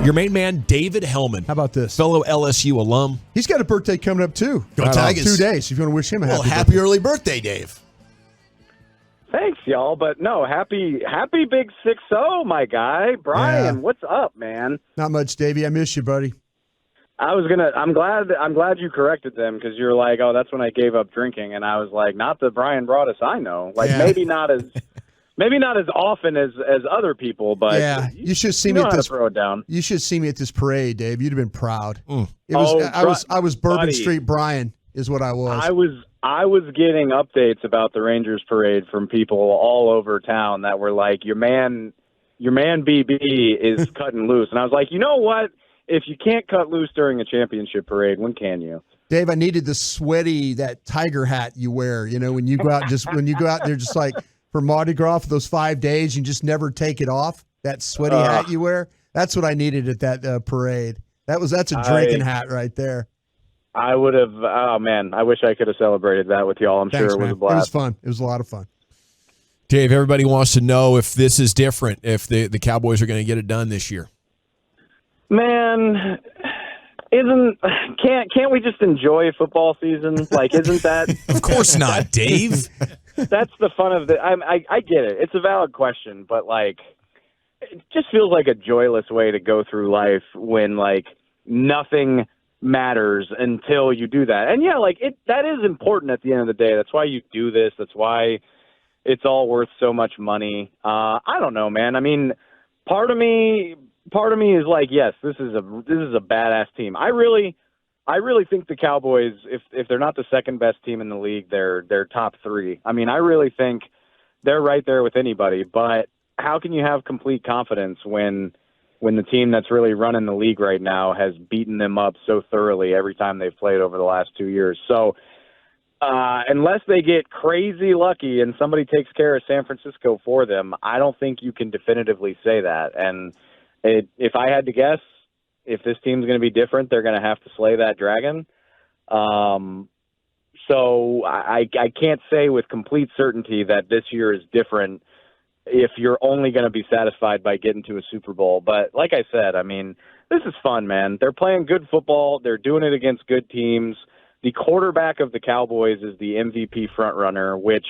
Your main man, David Helman. How about this? Fellow LSU alum. He's got a birthday coming up, too. Go Tigers. 2 days, if you want to wish him a Well, happy happy birthday. early birthday, Dave. Thanks, y'all. But no, happy big 6-0, my guy. Brian, what's up, man? Not much, Davey. I miss you, buddy. I'm glad you corrected them, because you're like, oh, that's when I gave up drinking, and I was like, not the Brian Broaddus I know. Like, maybe not as often as other people, but you should see me at this. Throw it down. You should see me at this parade, Dave. You'd have been proud. It Oh, was I was Bourbon buddy. Street Brian is what I was. I was getting updates about the Rangers parade from people all over town that were like, your man BB is cutting loose, and I was like, you know what? If you can't cut loose during a championship parade, when can you? Dave, I needed that tiger hat you wear. You know, when you go out, they're just like for Mardi Gras for those 5 days, you just never take it off. That sweaty hat you wear. That's what I needed at that parade. That's a drinking hat right there. I would have. Oh man, I wish I could have celebrated that with y'all. I'm Thanks, sure it was man. a blast. It was fun. It was a lot of fun. Dave, everybody wants to know if this is different, if the Cowboys are going to get it done this year. Man, can't we just enjoy football season? Like, isn't that? Of course not, Dave. That's the fun of it. I get it. It's a valid question, but like, it just feels like a joyless way to go through life when like nothing matters until you do that. And yeah, like that is important at the end of the day. That's why you do this. That's why it's all worth so much money. I don't know, man. I mean, part of me is like, yes, this is a badass team. I really think the Cowboys, if they're not the second best team in the league, they're top three. I mean, I really think they're right there with anybody. But how can you have complete confidence when the team that's really running the league right now has beaten them up so thoroughly every time they've played over the last 2 years? So unless they get crazy lucky and somebody takes care of San Francisco for them, I don't think you can definitively say that. And if I had to guess, if this team's going to be different, they're going to have to slay that dragon. So I can't say with complete certainty that this year is different if you're only going to be satisfied by getting to a Super Bowl. But like I said, I mean, this is fun, man. They're playing good football. They're doing it against good teams. The quarterback of the Cowboys is the MVP frontrunner, which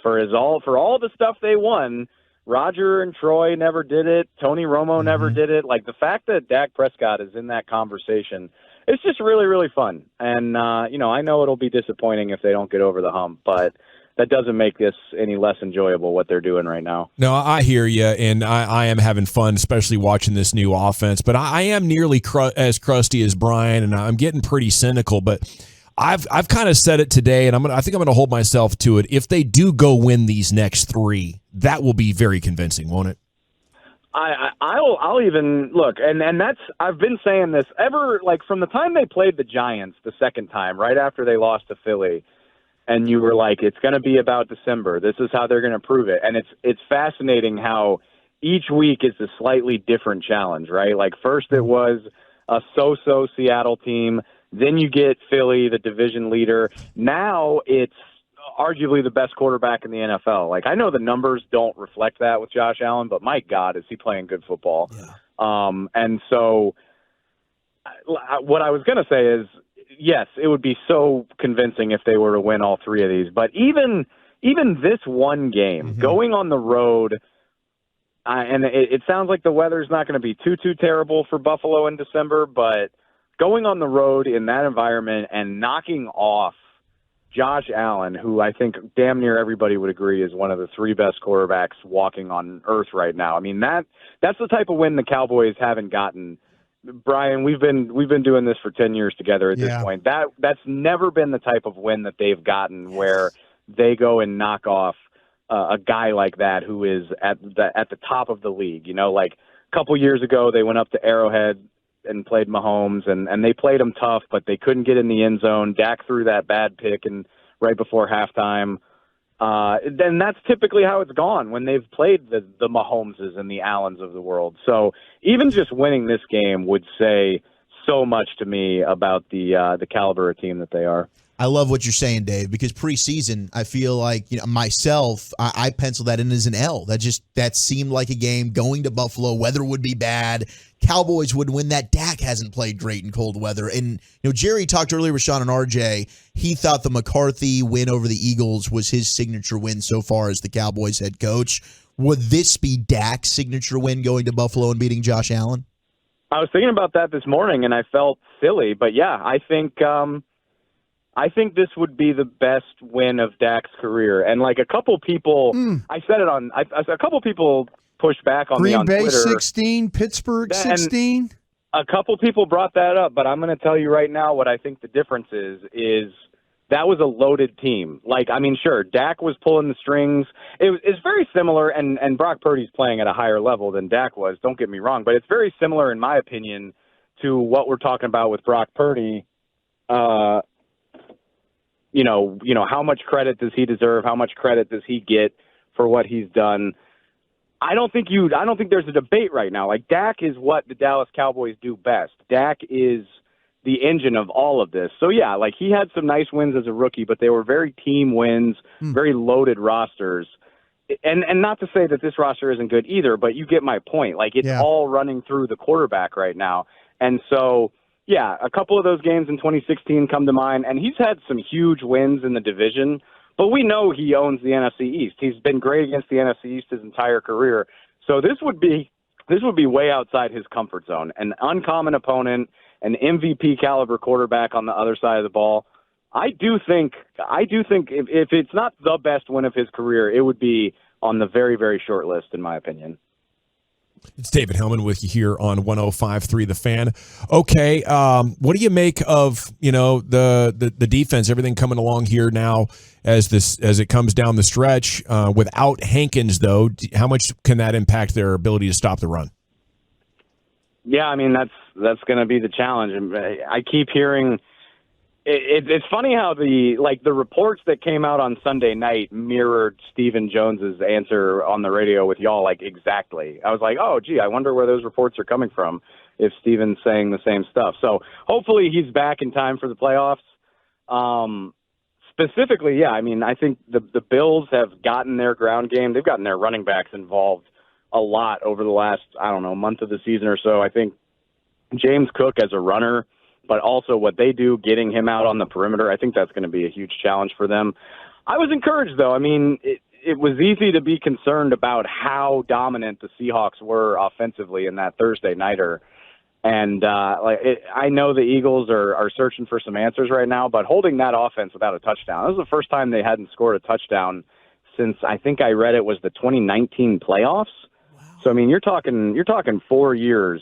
for all the stuff they won, Roger and Troy never did it. Tony Romo never did it. Like, the fact that Dak Prescott is in that conversation, it's just really, really fun. And, I know it'll be disappointing if they don't get over the hump, but that doesn't make this any less enjoyable, what they're doing right now. No, I hear you, and I am having fun, especially watching this new offense. But I am nearly as crusty as Brian, and I'm getting pretty cynical. But I've kind of said it today, and I think I'm going to hold myself to it. If they do go win these next three, that will be very convincing, won't it? I'll even look, and that's, I've been saying this ever, like from the time they played the Giants the second time, right after they lost to Philly. And you were like, it's going to be about December. This is how they're going to prove it. And it's fascinating how each week is a slightly different challenge, right? Like first it was a so-so Seattle team. Then you get Philly, the division leader. Now it's arguably the best quarterback in the NFL. Like, I know the numbers don't reflect that with Josh Allen, but my God, is he playing good football? Yeah. And so what I was going to say is, yes, it would be so convincing if they were to win all three of these. But even this one game, going on the road, and it sounds like the weather's not going to be too terrible for Buffalo in December, but going on the road in that environment and knocking off Josh Allen, who I think damn near everybody would agree is one of the three best quarterbacks walking on earth right now. I mean, that's the type of win the Cowboys haven't gotten. Brian, we've been doing this for 10 years together at this point. That's never been the type of win that they've gotten where they go and knock off a guy like that who is at the top of the league. You know, like a couple years ago, they went up to Arrowhead and played Mahomes, and they played him tough, but they couldn't get in the end zone. Dak threw that bad pick and right before halftime. Then that's typically how it's gone when they've played the Mahomeses and the Allens of the world. So even just winning this game would say so much to me about the caliber of team that they are. I love what you're saying, Dave, because preseason, I feel like, myself, I penciled that in as an L. That seemed like a game going to Buffalo. Weather would be bad. Cowboys would win that. Dak hasn't played great in cold weather. And, Jerry talked earlier with Sean and RJ. He thought the McCarthy win over the Eagles was his signature win so far as the Cowboys head coach. Would this be Dak's signature win going to Buffalo and beating Josh Allen? I was thinking about that this morning, and I felt silly. But, yeah, I think this would be the best win of Dak's career. And, like, a couple people I said it on a couple people pushed back on me on Green Bay Twitter. 16, Pittsburgh 16. A couple people brought that up, but I'm going to tell you right now what I think the difference is that was a loaded team. Like, I mean, sure, Dak was pulling the strings. It's very similar, and Brock Purdy's playing at a higher level than Dak was, don't get me wrong, but it's very similar, in my opinion, to what we're talking about with Brock Purdy. How much credit does he deserve? How much credit does he get for what he's done? I don't think there's a debate right now. Like, Dak is what the Dallas Cowboys do best. Dak is the engine of all of this. So, yeah, like, he had some nice wins as a rookie, but they were very team wins, very loaded rosters. And not to say that this roster isn't good either, but you get my point. Like, it's all running through the quarterback right now. And so, yeah, a couple of those games in 2016 come to mind, and he's had some huge wins in the division, but we know he owns the NFC East. He's been great against the NFC East his entire career. So this would be way outside his comfort zone. An uncommon opponent, an MVP caliber quarterback on the other side of the ball. I do think if it's not the best win of his career, it would be on the very, very short list, in my opinion. It's David Helman with you here on 105.3 The Fan. Okay, what do you make of the defense? Everything coming along here now as it comes down the stretch. Without Hankins, though, how much can that impact their ability to stop the run? Yeah, I mean that's going to be the challenge. I keep hearing. It's funny how the reports that came out on Sunday night mirrored Stephen Jones's answer on the radio with y'all, like, exactly. I was like, oh, gee, I wonder where those reports are coming from if Stephen's saying the same stuff. So hopefully he's back in time for the playoffs. Specifically, yeah, I mean, I think the Bills have gotten their ground game. They've gotten their running backs involved a lot over the last, month of the season or so. I think James Cook as a runner, but also what they do, getting him out on the perimeter, I think that's going to be a huge challenge for them. I was encouraged, though. I mean, it was easy to be concerned about how dominant the Seahawks were offensively in that Thursday nighter. And I know the Eagles are searching for some answers right now, but holding that offense without a touchdown, this was the first time they hadn't scored a touchdown since I think I read it was the 2019 playoffs. Wow. So, I mean, you're talking 4 years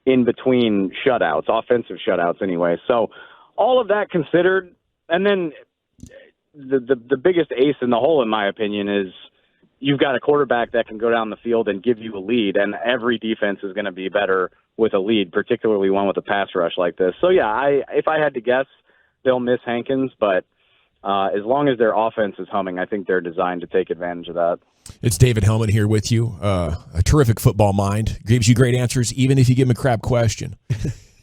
in between shutouts, offensive shutouts anyway. So all of that considered, and then the biggest ace in the hole, in my opinion, is you've got a quarterback that can go down the field and give you a lead, and every defense is going to be better with a lead, particularly one with a pass rush like this. So, yeah, if I had to guess, they'll miss Hankins, but as long as their offense is humming, I think they're designed to take advantage of that. It's David Helman here with you. A terrific football mind. Gives you great answers, even if you give him a crap question.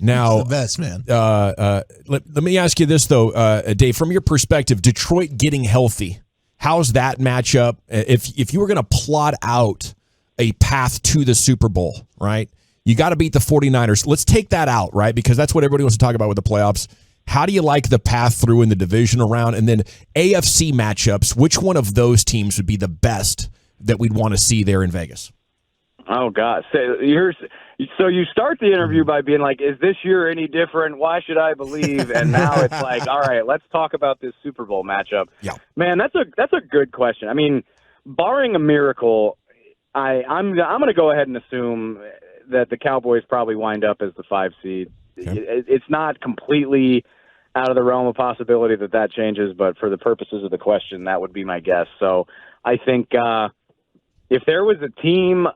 Now, the best, man. Let me ask you this, though, Dave. From your perspective, Detroit getting healthy, how's that matchup? If you were going to plot out a path to the Super Bowl, right, you got to beat the 49ers. Let's take that out, right, because that's what everybody wants to talk about with the playoffs. How do you like the path through in the divisional round? And then AFC matchups, which one of those teams would be the best that we'd want to see there in Vegas? Oh, God. So you start the interview by being like, is this year any different? Why should I believe? And now it's like, all right, let's talk about this Super Bowl matchup. Yeah. Man, that's a good question. I mean, barring a miracle, I'm going to go ahead and assume that the Cowboys probably wind up as the 5 seed. Okay. It's not completely out of the realm of possibility that changes, but for the purposes of the question, that would be my guess. So I think if there was a team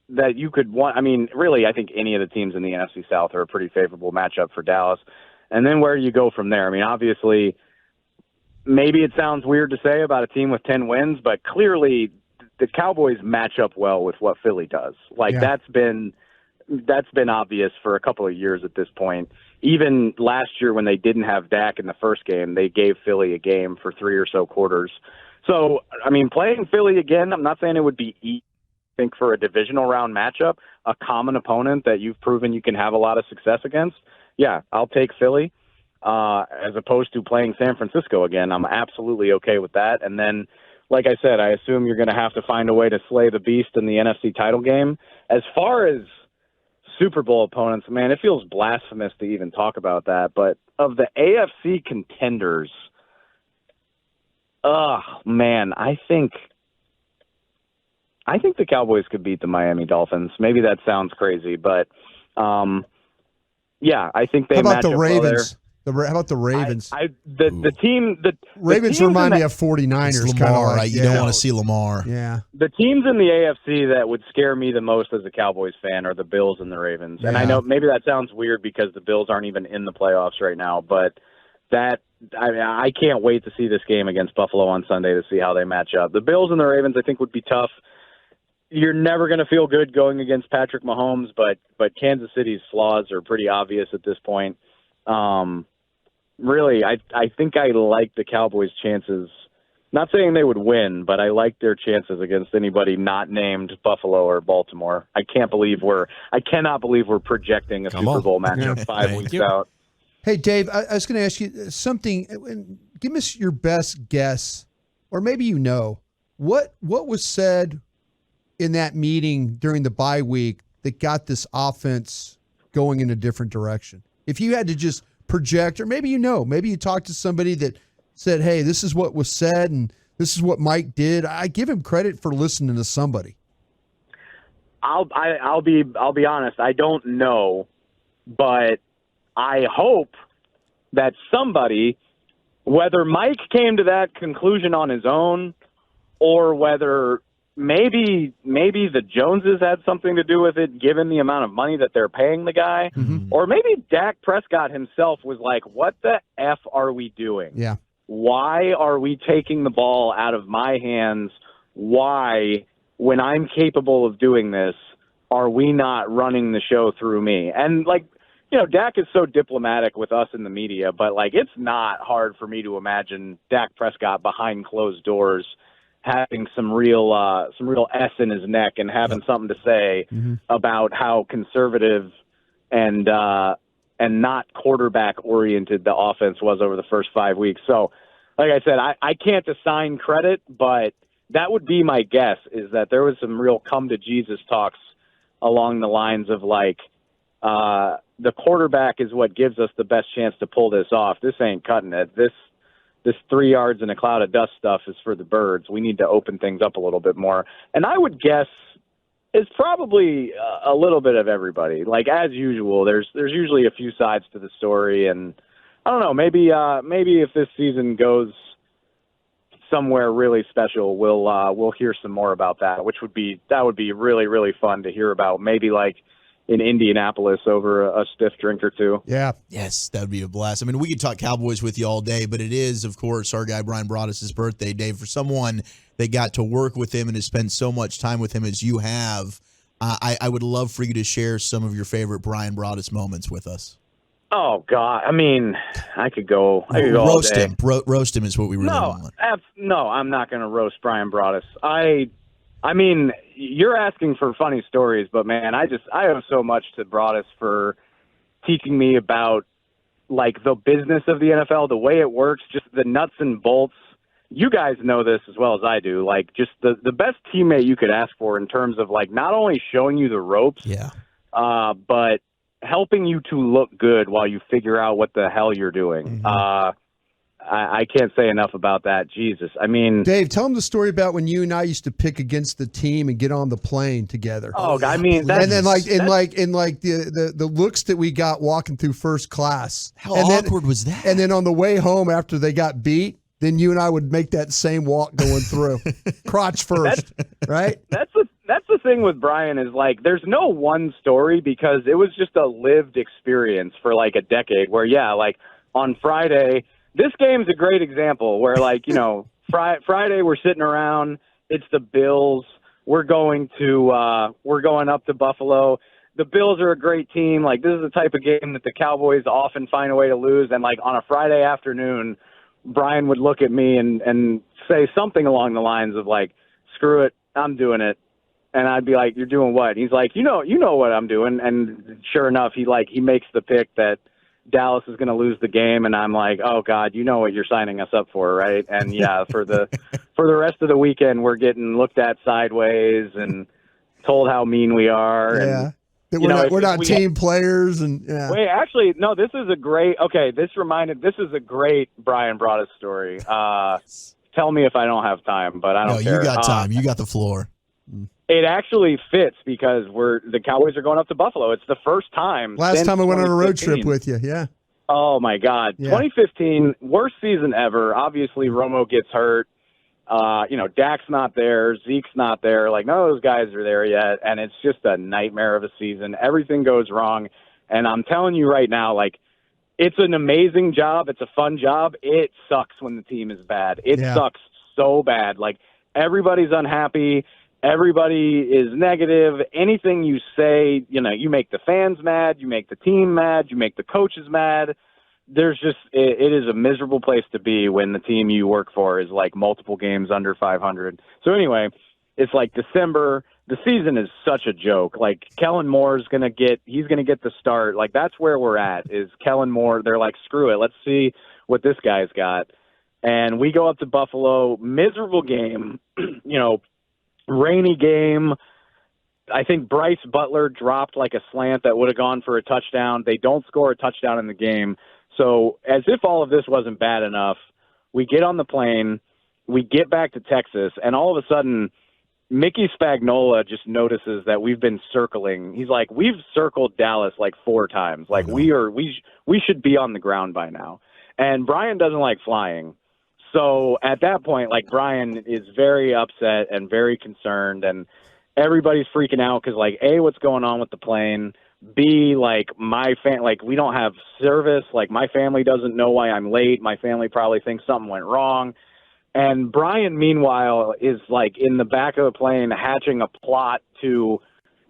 that you could want, I mean, really, I think any of the teams in the NFC South are a pretty favorable matchup for Dallas. And then where do you go from there? I mean, obviously, maybe it sounds weird to say about a team with 10 wins, but clearly the Cowboys match up well with what Philly does. Like, that's been that's been obvious for a couple of years at this point. Even last year when they didn't have Dak in the first game, they gave Philly a game for 3 or so quarters. So, I mean, playing Philly again, I'm not saying it would be easy. I think for a divisional round matchup, a common opponent that you've proven you can have a lot of success against, yeah, I'll take Philly. As opposed to playing San Francisco again, I'm absolutely okay with that. And then, like I said, I assume you're going to have to find a way to slay the beast in the NFC title game. As far as Super Bowl opponents, man, it feels blasphemous to even talk about that. But of the AFC contenders, man, I think the Cowboys could beat the Miami Dolphins. Maybe that sounds crazy, but yeah, I think they. How about match the up Ravens? well there. How about the Ravens? The Ravens remind me of 49ers. It's kind of Lamar, like, right? You don't want to see Lamar. Yeah. The teams in the AFC that would scare me the most as a Cowboys fan are the Bills and the Ravens. And I know maybe that sounds weird because the Bills aren't even in the playoffs right now, but I can't wait to see this game against Buffalo on Sunday to see how they match up. The Bills and the Ravens I think would be tough. You're never going to feel good going against Patrick Mahomes, but Kansas City's flaws are pretty obvious at this point. Really, I think I like the Cowboys' chances. Not saying they would win, but I like their chances against anybody not named Buffalo or Baltimore. I cannot believe we're projecting a Super Bowl matchup 5 weeks out. Hey, Dave, I was going to ask you something. Give us your best guess, or maybe what was said in that meeting during the bye week that got this offense going in a different direction. If you had to just project, or maybe you talked to somebody that said, hey, this is what was said and this is what Mike did. I give him credit for listening to somebody. I'll be honest. I don't know, but I hope that somebody, whether Mike came to that conclusion on his own or whether maybe the Joneses had something to do with it, given the amount of money that they're paying the guy. Mm-hmm. Or maybe Dak Prescott himself was like, what the F are we doing? Yeah. Why are we taking the ball out of my hands? Why, when I'm capable of doing this, are we not running the show through me? And, Dak is so diplomatic with us in the media, but, it's not hard for me to imagine Dak Prescott behind closed doors having some real S in his neck and having something to say about how conservative and not quarterback oriented the offense was over the first 5 weeks. So, like I said, I can't assign credit, but that would be my guess, is that there was some real come to Jesus talks along the lines of the quarterback is what gives us the best chance to pull this off. This ain't cutting it. This 3 yards in a cloud of dust stuff is for the birds. We need to open things up a little bit more. And I would guess it's probably a little bit of everybody. As usual, there's usually a few sides to the story. And I don't know, maybe if this season goes somewhere really special, we'll hear some more about that, that would be really, really fun to hear about. Maybe in Indianapolis over a stiff drink or two. Yeah. Yes, that would be a blast. I mean, we could talk Cowboys with you all day, but it is, of course, our guy Brian Broaddus' birthday, Dave. For someone that got to work with him and has spent so much time with him as you have, I would love for you to share some of your favorite Brian Broaddus moments with us. Oh, God. I mean, I could go roast all day. him. Roast him is what we really want. No, I'm not going to roast Brian Broaddus. I mean, you're asking for funny stories, but man, I owe so much to Broaddus for teaching me about the business of the NFL, the way it works, just the nuts and bolts. You guys know this as well as I do. Just the best teammate you could ask for in terms of not only showing you the ropes, but helping you to look good while you figure out what the hell you're doing. Mm-hmm. I can't say enough about that. Jesus. I mean, Dave, tell them the story about when you and I used to pick against the team and get on the plane together. Oh, I mean, and then the looks that we got walking through first class. How awkward was that? And then on the way home after they got beat, then you and I would make that same walk going through, crotch first, right? That's the thing with Brian is there's no one story because it was just a lived experience for a decade. Where on Friday. This game's a great example where, Friday we're sitting around. It's the Bills. We're going up to Buffalo. the Bills are a great team. Like, this is the type of game that the Cowboys often find a way to lose. And, like, on a Friday afternoon, Brian would look at me and say something along the lines of, like, screw it, I'm doing it. And I'd be like, you're doing what? He's like, you know what I'm doing. And sure enough, he makes the pick that Dallas is going to lose the game. And I'm like, oh God, you know what you're signing us up for, right? And yeah, for the rest of the weekend, we're getting looked at sideways and told how mean we are. Yeah. And, we're not team players. And yeah. Wait, actually, no, this is a great Brian Broaddus story. Tell me if I don't have time, but I don't care. You got time. You got the floor. It actually fits because the Cowboys are going up to Buffalo. It's the first time. Last time I went on a road trip with you, yeah. Oh, my God. Yeah. 2015, worst season ever. Obviously, Romo gets hurt. Daks not there. Zeke's not there. Like, none of those guys are there yet, and it's just a nightmare of a season. Everything goes wrong, and I'm telling you right now, like, it's an amazing job. It's a fun job. It sucks when the team is bad. It sucks so bad. Like, everybody's unhappy. Everybody is negative. Anything you say, you make the fans mad, you make the team mad, you make the coaches mad. It is a miserable place to be when the team you work for is like multiple games under 500. So anyway, it's like December. The season is such a joke. Like, Kellen Moore's going to get the start. Like, that's where we're at, is Kellen Moore. They're like, screw it. Let's see what this guy's got. And we go up to Buffalo, miserable game, rainy game. I think Bryce Butler dropped like a slant that would have gone for a touchdown. They don't score a touchdown in the game. So as if all of this wasn't bad enough, we get on the plane, we get back to Texas, and all of a sudden Mickey Spagnola just notices that we've been circling. He's like, we've circled Dallas like 4 times. Like, we should be on the ground by now. And Brian doesn't like flying. So at that point, like, Brian is very upset and very concerned, and everybody's freaking out because, like, A, what's going on with the plane? B, like, we don't have service. Like, my family doesn't know why I'm late. My family probably thinks something went wrong. And Brian, meanwhile, is like in the back of the plane hatching a plot to,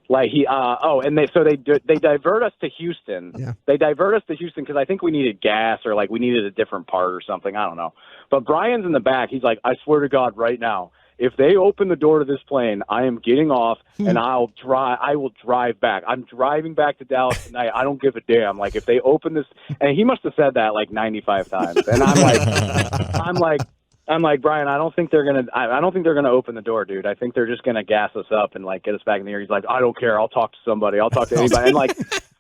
like, they divert us to Houston. Yeah. They divert us to Houston because I think we needed gas or like we needed a different part or something. I don't know. But Brian's in the back. He's like, I swear to God, right now, if they open the door to this plane, I am getting off and I will drive back. I'm driving back to Dallas tonight. I don't give a damn. Like, if they open this, and he must have said that like 95 times. And I'm like, Brian, I don't think they're gonna open the door, dude. I think they're just gonna gas us up and like get us back in the air. He's like, I don't care. I'll talk to somebody. I'll talk to anybody. And like,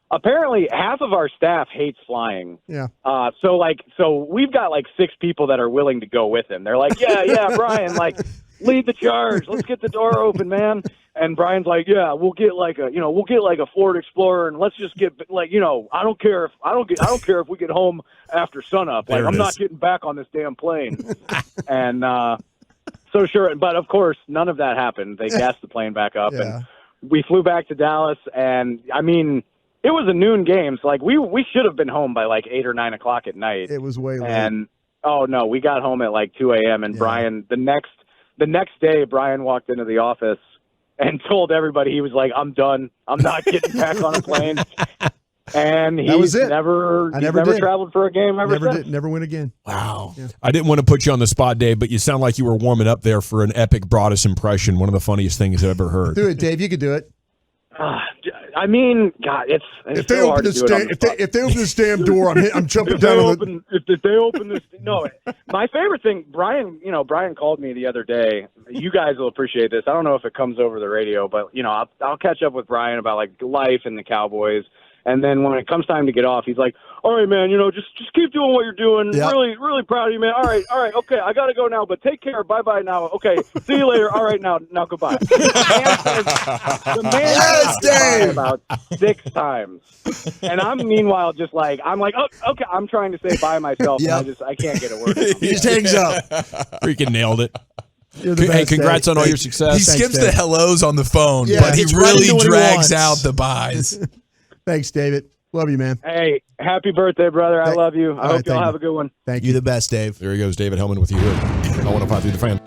apparently half of our staff hates flying. Yeah. So we've got like 6 people that are willing to go with him. They're like, yeah, Brian, like, lead the charge. Let's get the door open, man. And Brian's like, yeah, we'll get like a Ford Explorer, and let's just get like, I don't care if we get home after sunup. Like, I'm not getting back on this damn plane. And so sure, but of course, none of that happened. They gassed the plane back up, and we flew back to Dallas. And I mean, it was a noon game, so like we should have been home by like 8 or 9 o'clock at night. It was way late. And oh no, we got home at like 2 a.m. And Brian, the next day, Brian walked into the office and told everybody, he was like, I'm done. I'm not getting back on a plane. And he's never traveled for a game ever since. Never went again. Wow. Yeah. I didn't want to put you on the spot, Dave, but you sound like you were warming up there for an epic Broaddus impression. One of the funniest things I've ever heard. Do it, Dave. You could do it. I mean, God, it's if they open this damn door, I'm jumping down. If they open this, no. My favorite thing, Brian called me the other day. You guys will appreciate this. I don't know if it comes over the radio, but I'll catch up with Brian about like life and the Cowboys. And then when it comes time to get off, he's like, all right, man, just keep doing what you're doing. Yep. Really, really proud of you, man. All right, okay, I got to go now, but take care. Bye-bye now. Okay, see you later. All right, now goodbye. The man yes, Dave! About 6 times. And I'm meanwhile just like, oh, okay, I'm trying to say bye myself, and I can't get a word. He just hangs up. Freaking nailed it. Hey, congrats on all your success. He skips the hellos on the phone, Yeah, but he really drags out the byes. Thanks, David. Love you, man. Hey, happy birthday, brother. I love you. I hope y'all have a good one. Thank you. The best, Dave. There he goes, David Helman with you here. I want to fight through the fan.